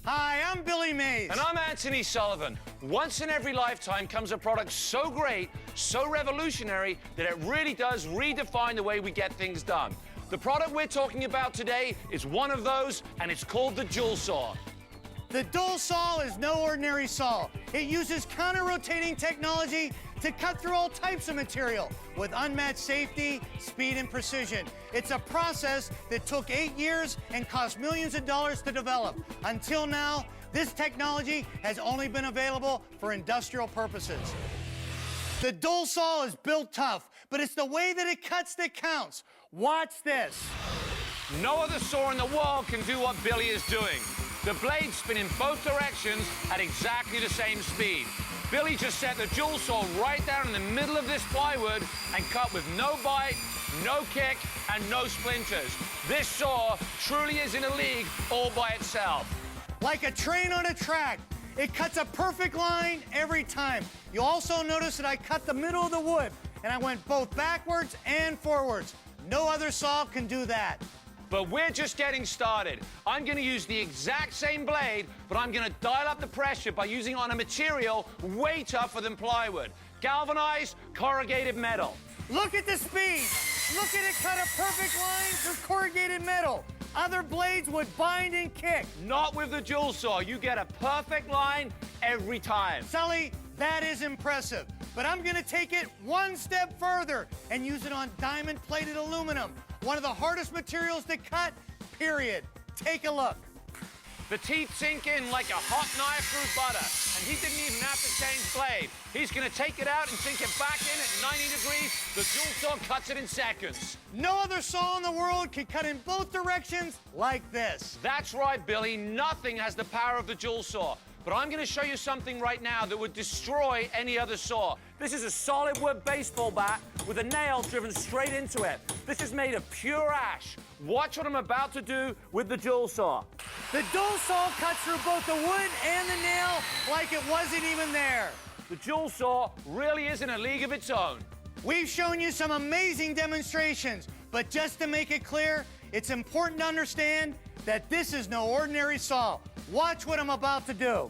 Hi, I'm Billy Mays. And I'm Anthony Sullivan. Once in every lifetime comes a product so great, so revolutionary, that it really does redefine the way we get things done. The product we're talking about today is one of those, and it's called the Dual Saw. The Dual Saw is no ordinary saw. It uses counter-rotating technology to cut through all types of material with unmatched safety, speed, and precision. It's a process that took 8 years and cost millions of dollars to develop. Until now, this technology has only been available for industrial purposes. The Dual Saw is built tough, but it's the way that it cuts that counts. Watch this. No other saw in the world can do what Billy is doing. The blades spin in both directions at exactly the same speed. Billy just set the Dual Saw right down in the middle of this plywood and cut with no bite, no kick, and no splinters. This saw truly is in a league all by itself. Like a train on a track, it cuts a perfect line every time. You'll also notice that I cut the middle of the wood, and I went both backwards and forwards. No other saw can do that. But we're just getting started. I'm going to use the exact same blade, but I'm going to dial up the pressure by using it on a material way tougher than plywood. Galvanized, corrugated metal. Look at the speed. Look at it cut a perfect line through corrugated metal. Other blades would bind and kick. Not with the Dual Saw. You get a perfect line every time. Sully, that is impressive. But I'm going to take it one step further and use it on diamond-plated aluminum, one of the hardest materials to cut, period. Take a look. The teeth sink in like a hot knife through butter, and he didn't even have to change blade. He's going to take it out and sink it back in at 90 degrees. The Dual Saw cuts it in seconds. No other saw in the world can cut in both directions like this. That's right, Billy. Nothing has the power of the Dual Saw. But I'm going to show you something right now that would destroy any other saw. This is a solid wood baseball bat with a nail driven straight into it. This is made of pure ash. Watch what I'm about to do with the Dual Saw. The Dual Saw cuts through both the wood and the nail like it wasn't even there. The Dual Saw really is in a league of its own. We've shown you some amazing demonstrations, but just to make it clear, it's important to understand that this is no ordinary saw. Watch what I'm about to do.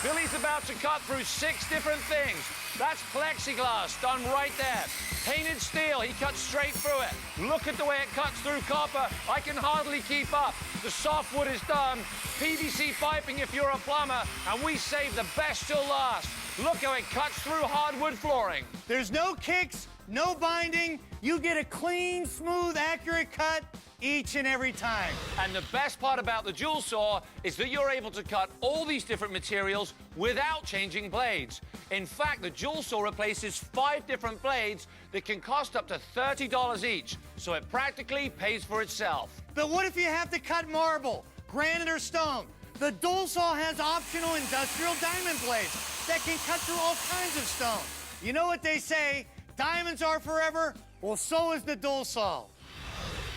Billy's about to cut through 6 different things. That's plexiglass done right there. Painted steel, he cuts straight through it. Look at the way it cuts through copper. I can hardly keep up. The softwood is done. PVC piping if you're a plumber, and we save the best till last. Look how it cuts through hardwood flooring. There's no kicks, no binding. You get a clean, smooth, accurate cut each and every time. And the best part about the Dual Saw is that you're able to cut all these different materials without changing blades. In fact, the Dual Saw replaces 5 different blades that can cost up to $30 each, so it practically pays for itself. But what if you have to cut marble, granite, or stone? The Dual Saw has optional industrial diamond blades that can cut through all kinds of stone. You know what they say, diamonds are forever? Well, so is the Dual Saw.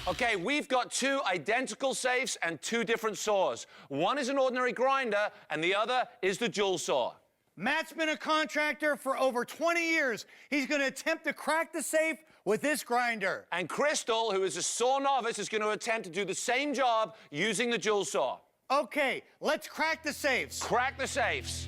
Okay, we've got 2 identical safes and 2 different saws. One is an ordinary grinder, and the other is the Dual Saw. Matt's been a contractor for over 20 years. He's going to attempt to crack the safe with this grinder. And Crystal, who is a saw novice, is going to attempt to do the same job using the Dual Saw. Okay, let's crack the safes. Crack the safes.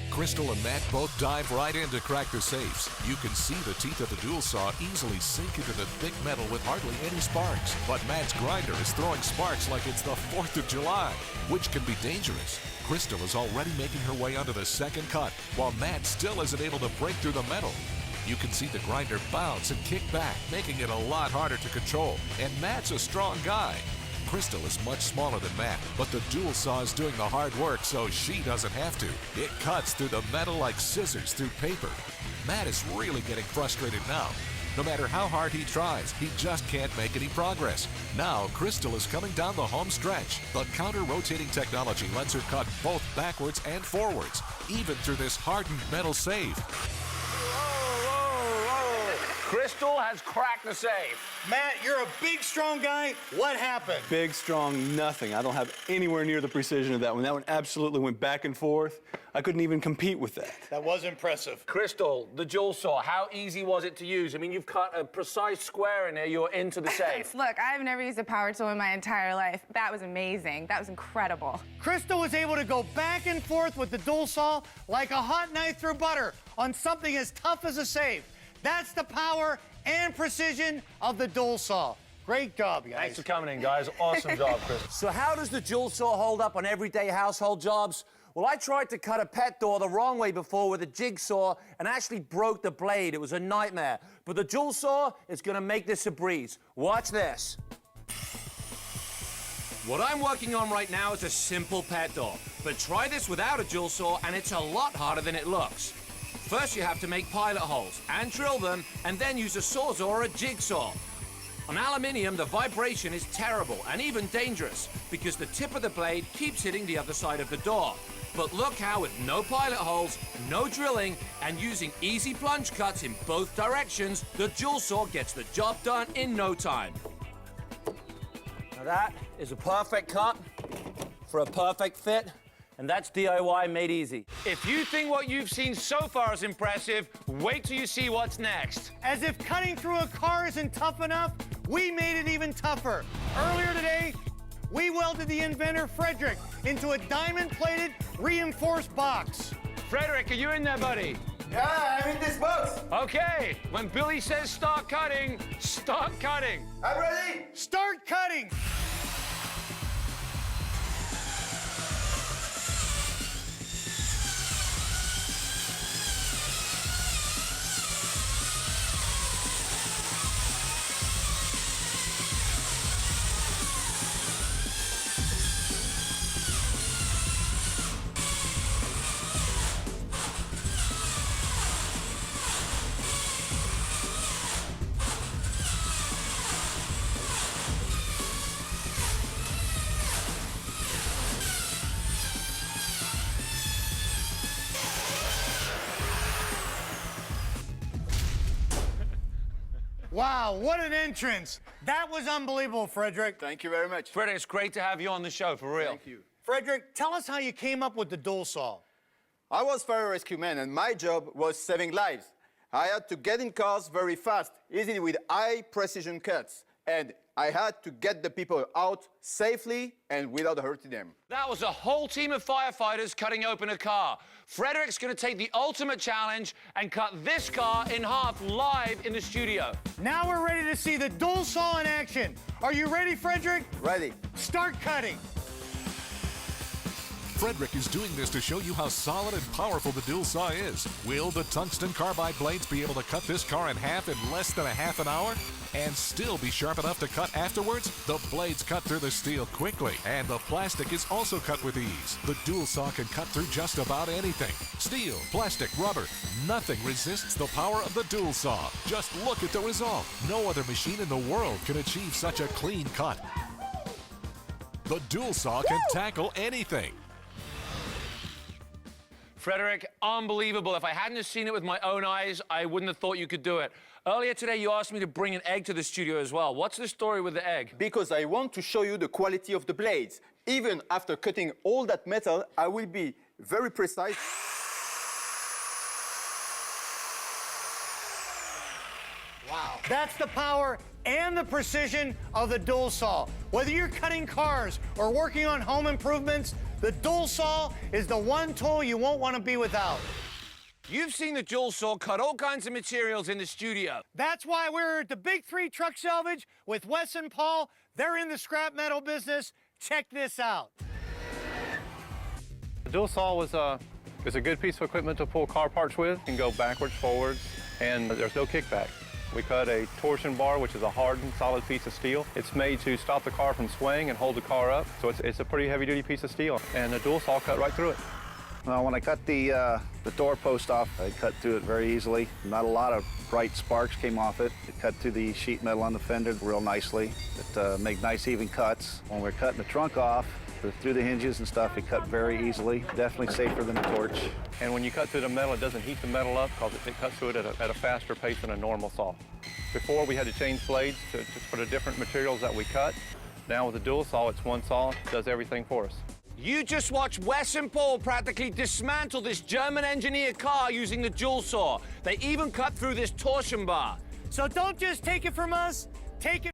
Crystal and Matt both dive right in to crack the safes. You can see the teeth of the Dual Saw easily sink into the thick metal with hardly any sparks. But Matt's grinder is throwing sparks like it's the 4th of July, which can be dangerous. Crystal is already making her way onto the second cut, while Matt still isn't able to break through the metal. You can see the grinder bounce and kick back, making it a lot harder to control. And Matt's a strong guy. Crystal is much smaller than Matt, but the Dual Saw is doing the hard work, so she doesn't have to. It cuts through the metal like scissors through paper. Matt is really getting frustrated now. No matter how hard he tries, he just can't make any progress. Now, Crystal is coming down the home stretch. The counter-rotating technology lets her cut both backwards and forwards, even through this hardened metal safe. Whoa, whoa, whoa. Crystal has cracked the safe. Matt, you're a big, strong guy. What happened? Big, strong, nothing. I don't have anywhere near the precision of that one. That one absolutely went back and forth. I couldn't even compete with that. That was impressive. Crystal, the dual saw, how easy was it to use? I mean, you've cut a precise square in there, you're into the safe. Look, I've never used a power tool in my entire life. That was amazing. That was incredible. Crystal was able to go back and forth with the dual saw like a hot knife through butter on something as tough as a safe. That's the power and precision of the dual saw. Great job, guys. Thanks for coming in, guys. Awesome job, Crystal. So how does the dual saw hold up on everyday household jobs? Well, I tried to cut a pet door the wrong way before with a jigsaw and actually broke the blade. It was a nightmare. But the dual saw is going to make this a breeze. Watch this. What I'm working on right now is a simple pet door. But try this without a dual saw and it's a lot harder than it looks. First, you have to make pilot holes and drill them, and then use a sawzall or a jigsaw. On aluminium, the vibration is terrible and even dangerous because the tip of the blade keeps hitting the other side of the door. But look how with no pilot holes, no drilling, and using easy plunge cuts in both directions, the dual saw gets the job done in no time. Now that is a perfect cut for a perfect fit. And that's DIY made easy. If you think what you've seen so far is impressive, wait till you see what's next. As if cutting through a car isn't tough enough, we made it even tougher. Earlier today, we welded the Inventor Frederick into a diamond-plated reinforced box. Frederick, are you in there, buddy? Yeah, I'm in this box. Okay, when Billy says start cutting, start cutting. I'm ready. Start cutting. Wow, what an entrance. That was unbelievable, Frederick. Thank you very much. Frederick, it's great to have you on the show, for real. Thank you. Frederick, tell us how you came up with the dual saw. I was fire rescue man, and my job was saving lives. I had to get in cars very fast, easily with high precision cuts, and I had to get the people out safely and without hurting them. That was a whole team of firefighters cutting open a car. Frederick's going to take the ultimate challenge and cut this car in half live in the studio. Now we're ready to see the dual saw in action. Are you ready, Frederick? Ready. Start cutting. Frederick is doing this to show you how solid and powerful the dual saw is. Will the tungsten carbide blades be able to cut this car in half in less than a half an hour? And still be sharp enough to cut afterwards? The blades cut through the steel quickly, and the plastic is also cut with ease. The dual saw can cut through just about anything. Steel, plastic, rubber, nothing resists the power of the dual saw. Just look at the result. No other machine in the world can achieve such a clean cut. The dual saw can tackle anything. Frederick, unbelievable. If I hadn't have seen it with my own eyes, I wouldn't have thought you could do it. Earlier today, you asked me to bring an egg to the studio as well. What's the story with the egg? Because I want to show you the quality of the blades. Even after cutting all that metal, I will be very precise. Wow. That's the power and the precision of the dual saw. Whether you're cutting cars or working on home improvements, the dual saw is the one tool you won't want to be without. You've seen the dual saw cut all kinds of materials in the studio. That's why we're at the Big Three Truck Salvage with Wes and Paul. They're in the scrap metal business. Check this out. The dual saw is a good piece of equipment to pull car parts with. You can go backwards, forwards, and there's no kickback. We cut a torsion bar, which is a hardened, solid piece of steel. It's made to stop the car from swaying and hold the car up, so it's a pretty heavy-duty piece of steel, and the dual saw cut right through it. Well, when I cut the door post off, I cut through it very easily. Not a lot of bright sparks came off it. It cut through the sheet metal on the fender real nicely. It made nice even cuts. When we're cutting the trunk off, Through the hinges and stuff, it cut very easily. Definitely safer than a torch. And when you cut through the metal, it doesn't heat the metal up because it cuts through it at a faster pace than a normal saw. Before, we had to change blades for the different materials that we cut. Now with the dual saw, it's one saw, does everything for us. You just watched Wes and Paul practically dismantle this German-engineered car using the dual saw. They even cut through this torsion bar. So don't just take it from us, take it